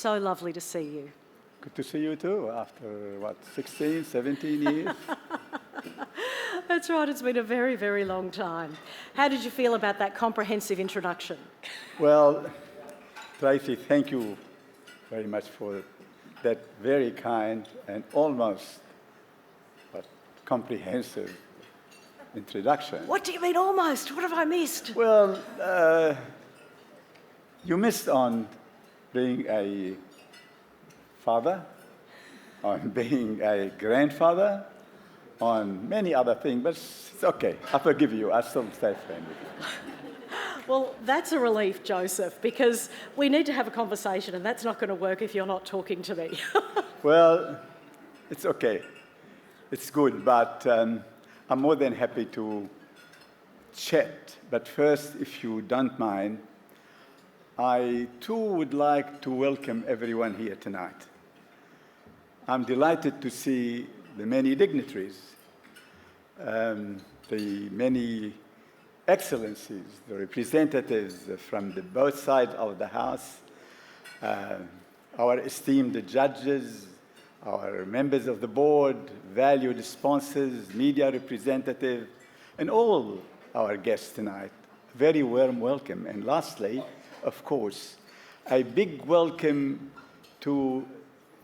so lovely to see you. Good to see you too, after, 16, 17 years? That's right, it's been a very, very long time. How did you feel about that comprehensive introduction? Well, Tracy, thank you very much for that very kind and almost comprehensive introduction. What do you mean almost? What have I missed? Well, you missed on being a father, on being a grandfather, on many other things, but it's okay. I forgive you. I still stay friend with you. Well, that's a relief, Joseph, because we need to have a conversation, and that's not going to work if you're not talking to me. Well, it's okay. It's good, but I'm more than happy to chat. But first, if you don't mind, I too would like to welcome everyone here tonight. I'm delighted to see the many dignitaries, the many excellencies, the representatives from both sides of the House, our esteemed judges, our members of the board, valued sponsors, media representatives, and all our guests tonight. Very warm welcome. And lastly, of course, a big welcome to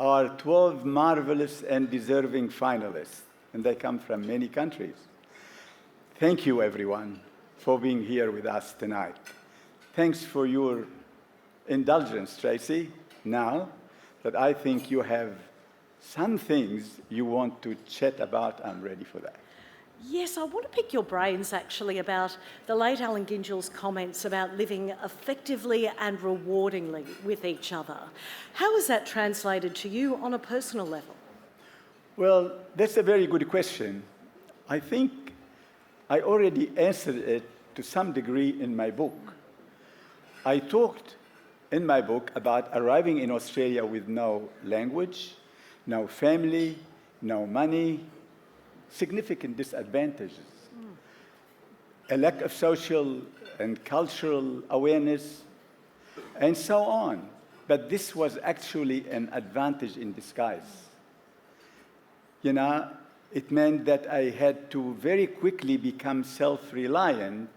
our 12 marvelous and deserving finalists, and they come from many countries. Thank you, everyone, for being here with us tonight. Thanks for your indulgence, Tracy. Now that I think you have some things you want to chat about, I'm ready for that. Yes, I want to pick your brains actually about the late Alan Gingell's comments about living effectively and rewardingly with each other. How has that translated to you on a personal level? Well, that's a very good question. I think I already answered it to some degree in my book. I talked in my book about arriving in Australia with no language, no family, no money, significant disadvantages, a lack of social and cultural awareness, and so on. But this was actually an advantage in disguise. You know, it meant that I had to very quickly become self-reliant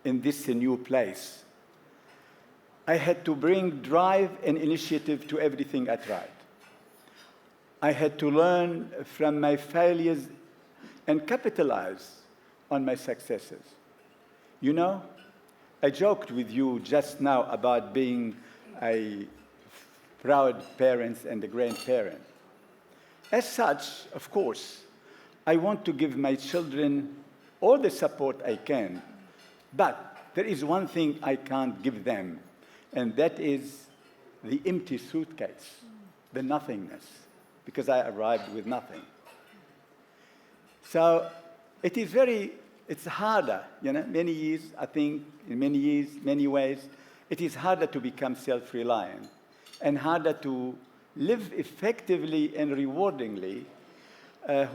in this new place. I had to bring drive and initiative to everything I tried. I had to learn from my failures and capitalize on my successes. You know, I joked with you just now about being a proud parent and a grandparent. As such, of course, I want to give my children all the support I can, but there is one thing I can't give them, and that is the empty suitcase, the nothingness, because I arrived with nothing. So it's harder, you know, many years, I think, in many ways, it is harder to become self-reliant and harder to live effectively and rewardingly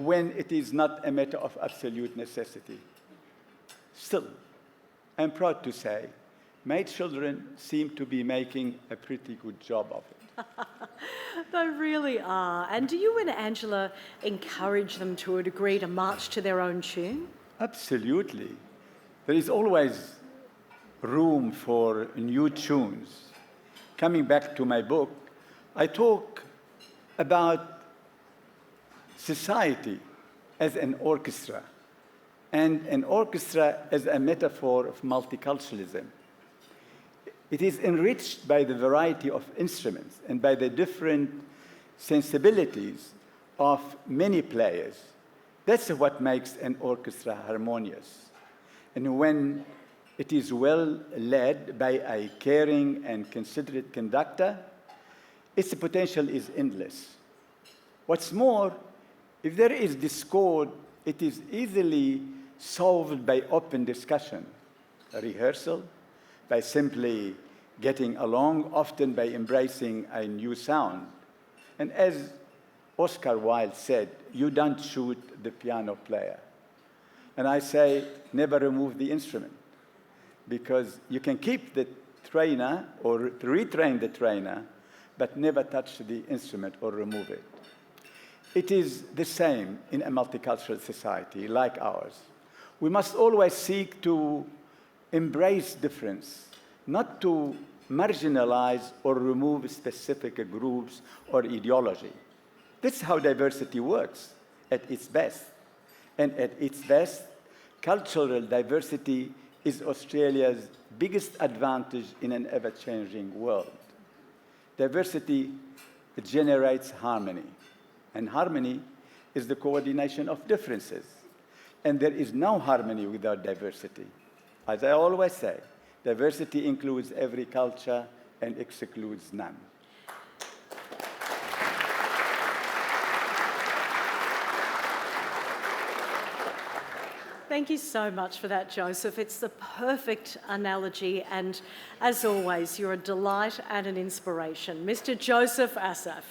when it is not a matter of absolute necessity. Still, I'm proud to say, my children seem to be making a pretty good job of it. They really are. And do you and Angela encourage them to a degree to march to their own tune? Absolutely. There is always room for new tunes. Coming back to my book, I talk about society as an orchestra, and an orchestra as a metaphor of multiculturalism. It is enriched by the variety of instruments and by the different sensibilities of many players. That's what makes an orchestra harmonious. And when it is well led by a caring and considerate conductor, its potential is endless. What's more, if there is discord, it is easily solved by open discussion, a rehearsal, by simply getting along, often by embracing a new sound. And as Oscar Wilde said, you don't shoot the piano player. And I say, never remove the instrument, because you can keep the trainer or retrain the trainer, but never touch the instrument or remove it. It is the same in a multicultural society like ours. We must always seek to embrace difference, not to marginalize or remove specific groups or ideology. That's how diversity works at its best. And at its best, cultural diversity is Australia's biggest advantage in an ever-changing world. Diversity generates harmony, and harmony is the coordination of differences. And there is no harmony without diversity. As I always say, diversity includes every culture and excludes none. Thank you so much for that, Joseph. It's the perfect analogy, and as always, you're a delight and an inspiration. Mr. Joseph Assaf.